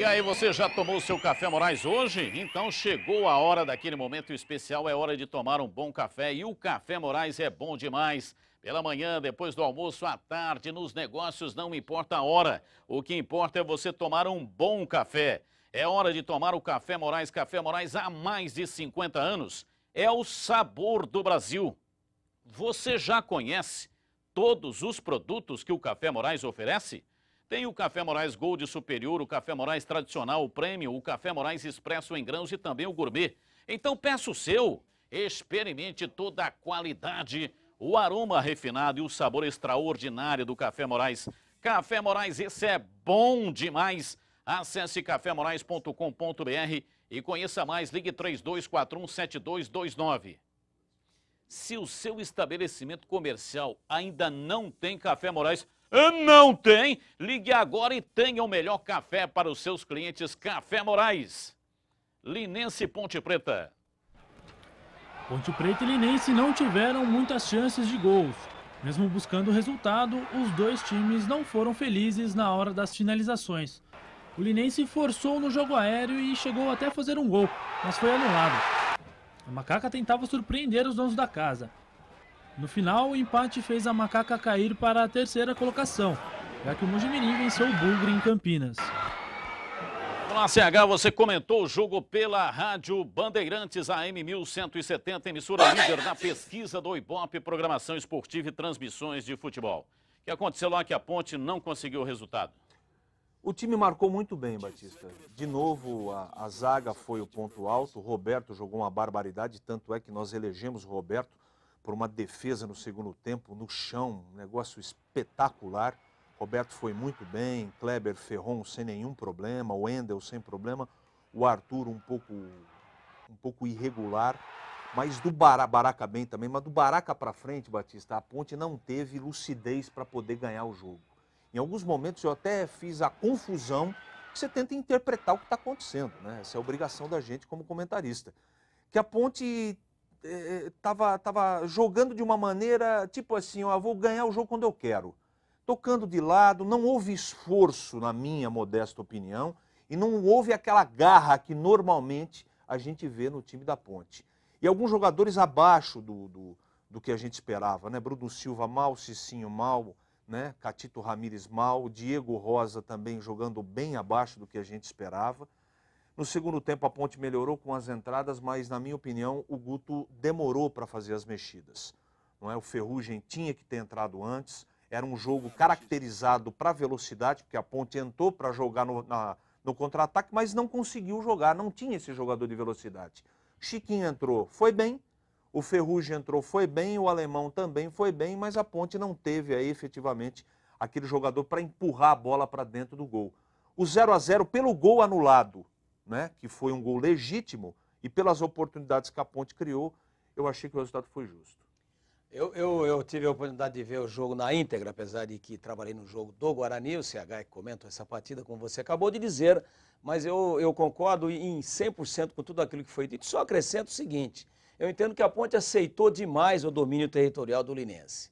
E aí, você já tomou o seu café Moraes hoje? Então chegou a hora daquele momento especial, é hora de tomar um bom café. E o café Moraes é bom demais. Pela manhã, depois do almoço, à tarde, nos negócios, não importa a hora. O que importa é você tomar um bom café. É hora de tomar o Café Moraes. Café Moraes há mais de 50 anos. É o sabor do Brasil. Você já conhece todos os produtos que o Café Moraes oferece? Tem o Café Moraes Gold Superior, o Café Moraes Tradicional, o Premium, o Café Moraes Expresso em grãos e também o Gourmet. Então peça o seu, experimente toda a qualidade, o aroma refinado e o sabor extraordinário do Café Moraes. Café Moraes, esse é bom demais. Acesse cafemorais.com.br e conheça mais, ligue 3241-7229. Se o seu estabelecimento comercial ainda não tem Café Moraes, não tem? Ligue agora e tenha o melhor café para os seus clientes. Café Moraes. Linense e Ponte Preta. Ponte Preta e Linense não tiveram muitas chances de gols. Mesmo buscando o resultado, os dois times não foram felizes na hora das finalizações. O Linense forçou no jogo aéreo e chegou até a fazer um gol, mas foi anulado. A Macaca tentava surpreender os donos da casa. No final, o empate fez a Macaca cair para a terceira colocação, já que o Mojimirim venceu o Bugre em Campinas. Olá, CH, você comentou o jogo pela Rádio Bandeirantes AM 1170, emissora líder na pesquisa do Ibope, programação esportiva e transmissões de futebol. O que aconteceu lá que a Ponte não conseguiu o resultado? O time marcou muito bem, Batista. De novo, a zaga foi o ponto alto. O Roberto jogou uma barbaridade, tanto é que nós elegemos o Roberto por uma defesa no segundo tempo, no chão, um negócio espetacular. Roberto foi muito bem, Kleber Ferron sem nenhum problema, o Wendel sem problema, o Arthur um pouco irregular, mas do Baraca bem também, mas do Baraca para frente, Batista, a Ponte não teve lucidez para poder ganhar o jogo. Em alguns momentos eu até fiz a confusão que você tenta interpretar o que está acontecendo, né? Essa é a obrigação da gente como comentarista. Que a Ponte estava jogando de uma maneira, tipo assim, ó, vou ganhar o jogo quando eu quero. Tocando de lado, não houve esforço, na minha modesta opinião, e não houve aquela garra que normalmente a gente vê no time da Ponte. E alguns jogadores abaixo do que a gente esperava, né? Bruno Silva mal, Cicinho mal, né? Catito Ramírez mal, Diego Rosa também jogando bem abaixo do que a gente esperava. No segundo tempo a Ponte melhorou com as entradas, mas na minha opinião o Guto demorou para fazer as mexidas. Não é? O Ferrugem tinha que ter entrado antes, era um jogo caracterizado para velocidade, porque a Ponte entrou para jogar no contra-ataque, mas não conseguiu jogar, não tinha esse jogador de velocidade. Chiquinho entrou, foi bem, o Ferrugem entrou, foi bem, o Alemão também foi bem, mas a Ponte não teve aí efetivamente aquele jogador para empurrar a bola para dentro do gol. O 0-0 pelo gol anulado, né, que foi um gol legítimo, e pelas oportunidades que a Ponte criou, eu achei que o resultado foi justo. Eu tive a oportunidade de ver o jogo na íntegra, apesar de que trabalhei no jogo do Guarani, o CH que comenta essa partida, como você acabou de dizer, mas eu concordo em 100% com tudo aquilo que foi dito. Só acrescento o seguinte, eu entendo que a Ponte aceitou demais o domínio territorial do Linense.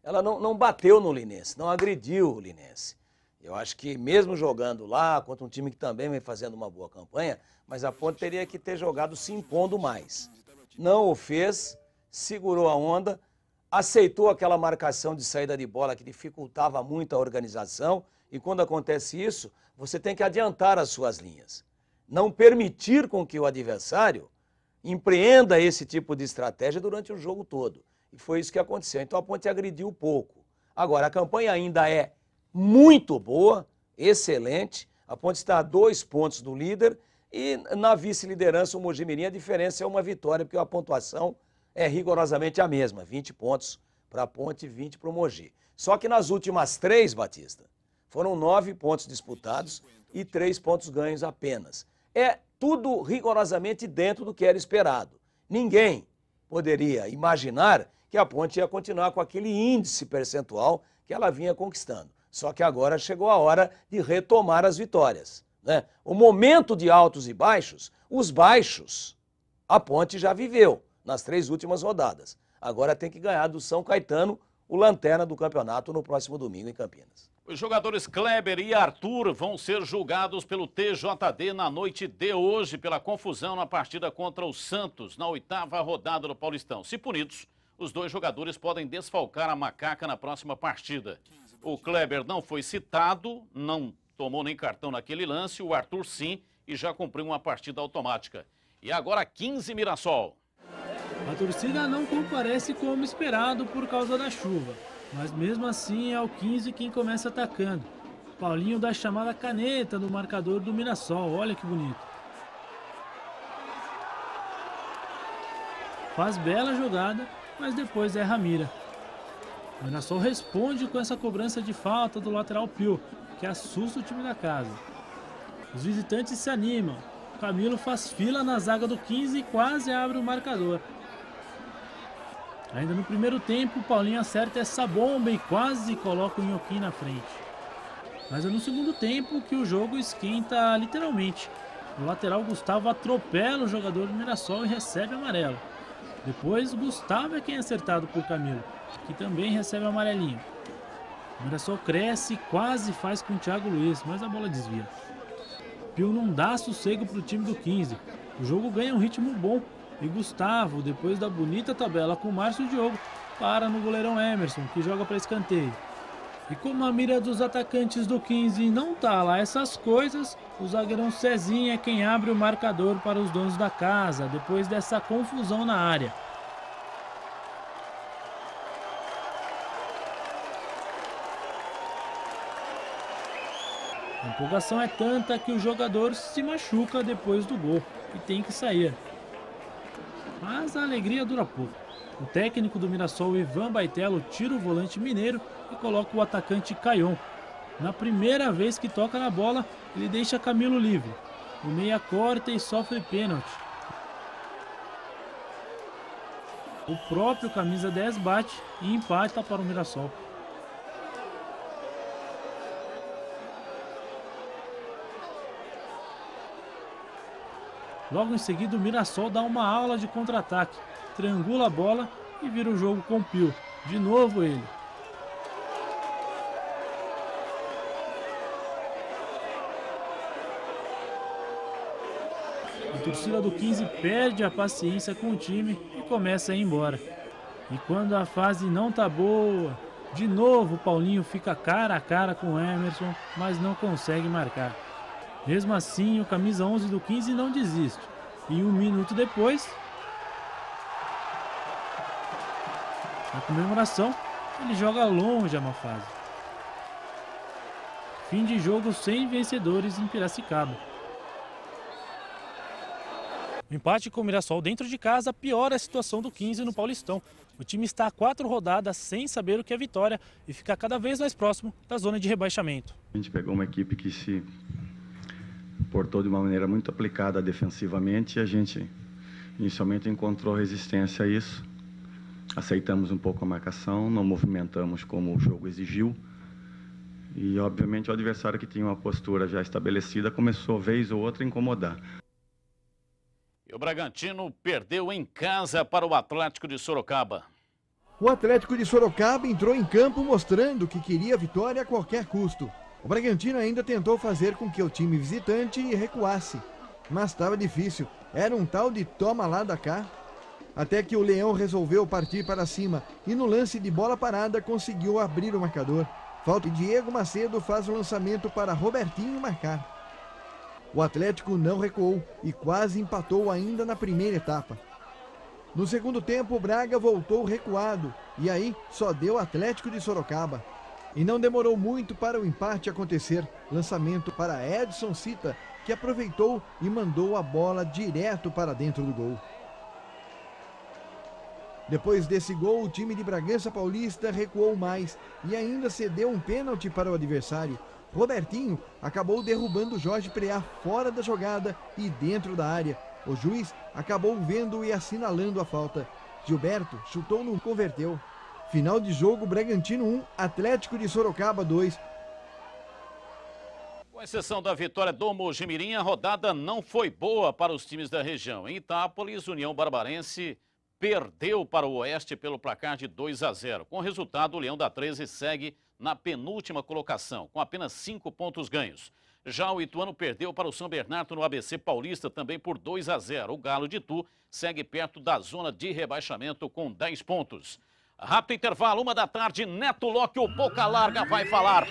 Ela não bateu no Linense, não agrediu o Linense. Eu acho que mesmo jogando lá, contra um time que também vem fazendo uma boa campanha, mas a Ponte teria que ter jogado se impondo mais. Não o fez, segurou a onda, aceitou aquela marcação de saída de bola que dificultava muito a organização, e quando acontece isso, você tem que adiantar as suas linhas. Não permitir com que o adversário empreenda esse tipo de estratégia durante o jogo todo. E foi isso que aconteceu. Então a Ponte agrediu pouco. Agora, a campanha ainda é muito boa, excelente. A Ponte está a 2 pontos do líder e na vice-liderança o Mojimirim a diferença é uma vitória, porque a pontuação é rigorosamente a mesma, 20 pontos para a Ponte e 20 para o Mogi. Só que nas últimas 3, Batista, foram 9 pontos disputados e 3 pontos ganhos apenas. É tudo rigorosamente dentro do que era esperado. Ninguém poderia imaginar que a Ponte ia continuar com aquele índice percentual que ela vinha conquistando. Só que agora chegou a hora de retomar as vitórias, né? O momento de altos e baixos, os baixos, a Ponte já viveu nas 3 últimas rodadas. Agora tem que ganhar do São Caetano o lanterna do campeonato no próximo domingo em Campinas. Os jogadores Kleber e Arthur vão ser julgados pelo TJD na noite de hoje pela confusão na partida contra o Santos, na 8ª rodada do Paulistão. Se punidos, os dois jogadores podem desfalcar a Macaca na próxima partida. O Kleber não foi citado, não tomou nem cartão naquele lance, o Arthur sim, e já cumpriu uma partida automática. E agora 15 Mirassol. A torcida não comparece como esperado por causa da chuva, mas mesmo assim é o 15 quem começa atacando. Paulinho dá a chamada caneta no marcador do Mirassol, olha que bonito. Faz bela jogada, mas depois erra a mira. O Mirassol responde com essa cobrança de falta do lateral Pio, que assusta o time da casa. Os visitantes se animam. Camilo faz fila na zaga do 15 e quase abre o marcador. Ainda no primeiro tempo, o Paulinho acerta essa bomba e quase coloca o Nhoquim na frente. Mas é no segundo tempo que o jogo esquenta literalmente. O lateral Gustavo atropela o jogador do Mirassol e recebe amarelo. Depois, Gustavo é quem é acertado por Camilo, que também recebe amarelinho. O Mirassol cresce e quase faz com o Thiago Luiz, mas a bola desvia. Pio não dá sossego para o time do 15. O jogo ganha um ritmo bom. E Gustavo, depois da bonita tabela com Márcio Diogo, para no goleirão Emerson, que joga para escanteio. E como a mira dos atacantes do 15 não tá lá essas coisas, o zagueirão Cezinha é quem abre o marcador para os donos da casa, depois dessa confusão na área. A empolgação é tanta que o jogador se machuca depois do gol e tem que sair. Mas a alegria dura pouco. O técnico do Mirassol, Ivan Baitello, tira o volante mineiro e coloca o atacante Caion. Na primeira vez que toca na bola, ele deixa Camilo livre. O meia corta e sofre pênalti. O próprio camisa 10 bate e empata para o Mirassol. Logo em seguida, o Mirassol dá uma aula de contra-ataque, triangula a bola e vira o jogo com o Pio. De novo ele. A torcida do 15 perde a paciência com o time e começa a ir embora. E quando a fase não tá boa, de novo o Paulinho fica cara a cara com o Emerson, mas não consegue marcar. Mesmo assim, o camisa 11 do 15 não desiste. E um minuto depois, na comemoração, ele joga longe a má fase. Fim de jogo sem vencedores em Piracicaba. O empate com o Mirassol dentro de casa piora a situação do 15 no Paulistão. O time está a 4 rodadas sem saber o que é vitória e fica cada vez mais próximo da zona de rebaixamento. A gente pegou uma equipe que se portou de uma maneira muito aplicada defensivamente e a gente inicialmente encontrou resistência a isso. Aceitamos um pouco a marcação, não movimentamos como o jogo exigiu e, obviamente, o adversário que tinha uma postura já estabelecida começou, vez ou outra, a incomodar. E o Bragantino perdeu em casa para o Atlético de Sorocaba. O Atlético de Sorocaba entrou em campo mostrando que queria a vitória a qualquer custo. O Bragantino ainda tentou fazer com que o time visitante recuasse, mas estava difícil. Era um tal de toma lá da cá. Até que o Leão resolveu partir para cima e no lance de bola parada conseguiu abrir o marcador. Falta e Diego Macedo faz o lançamento para Robertinho marcar. O Atlético não recuou e quase empatou ainda na primeira etapa. No segundo tempo, o Braga voltou recuado e aí só deu Atlético de Sorocaba. E não demorou muito para o empate acontecer. Lançamento para Edson Cita, que aproveitou e mandou a bola direto para dentro do gol. Depois desse gol, o time de Bragança Paulista recuou mais e ainda cedeu um pênalti para o adversário. Robertinho acabou derrubando Jorge Preá fora da jogada e dentro da área. O juiz acabou vendo e assinalando a falta. Gilberto chutou, não converteu. Final de jogo, Bragantino 1, Atlético de Sorocaba 2. Com exceção da vitória do Mojimirim, a rodada não foi boa para os times da região. Em Itápolis, União Barbarense perdeu para o Oeste pelo placar de 2-0. Com o resultado, o Leão da 13 segue na penúltima colocação, com apenas 5 pontos ganhos. Já o Ituano perdeu para o São Bernardo no ABC Paulista também por 2-0. O Galo de Itu segue perto da zona de rebaixamento com 10 pontos. Rápido intervalo, 1 da tarde, Neto Locke, o Boca Larga vai falar.